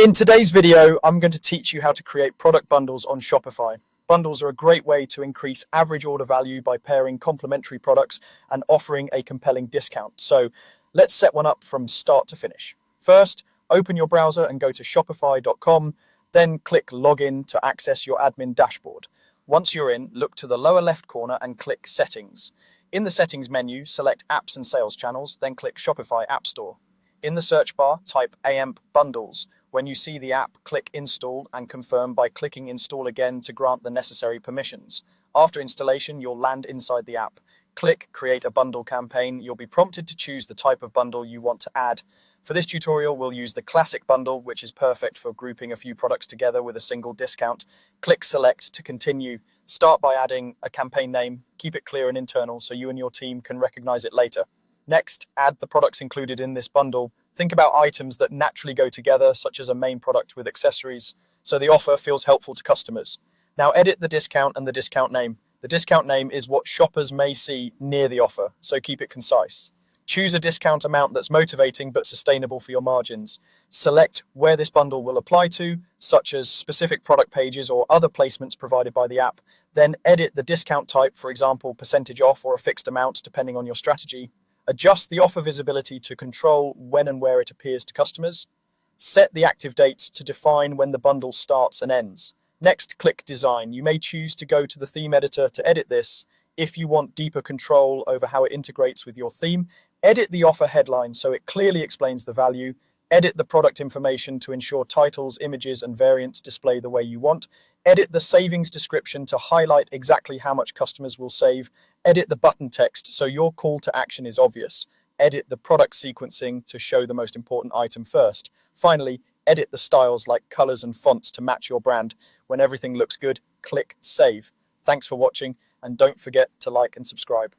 In today's video, I'm going to teach you how to create product bundles on Shopify. Bundles are a great way to increase average order value by pairing complementary products and offering a compelling discount. So let's set one up from start to finish. First, open your browser and go to shopify.com, then click Login to access your admin dashboard. Once you're in, look to the lower left corner and click Settings. In the Settings menu, select Apps and Sales Channels, then click Shopify App Store. In the search bar, type AMP Bundles. When you see the app, click Install and confirm by clicking Install again to grant the necessary permissions. After installation, you'll land inside the app. Click Create a Bundle campaign. You'll be prompted to choose the type of bundle you want to add. For this tutorial, we'll use the Classic Bundle, which is perfect for grouping a few products together with a single discount. Click Select to continue. Start by adding a campaign name. Keep it clear and internal so you and your team can recognize it later. Next, add the products included in this bundle. Think about items that naturally go together, such as a main product with accessories, so the offer feels helpful to customers. Now edit the discount and the discount name. The discount name is what shoppers may see near the offer, so keep it concise. Choose a discount amount that's motivating but sustainable for your margins. Select where this bundle will apply to, such as specific product pages or other placements provided by the app. Then edit the discount type, for example, percentage off or a fixed amount, depending on your strategy. Adjust the offer visibility to control when and where it appears to customers. Set the active dates to define when the bundle starts and ends. Next, click Design. You may choose to go to the theme editor to edit this. If you want deeper control over how it integrates with your theme, edit the offer headline so it clearly explains the value. Edit the product information to ensure titles, images, and variants display the way you want. Edit the savings description to highlight exactly how much customers will save. Edit the button text so your call to action is obvious. Edit the product sequencing to show the most important item first. Finally, edit the styles like colors and fonts to match your brand. When everything looks good, click Save. Thanks for watching, and don't forget to like and subscribe.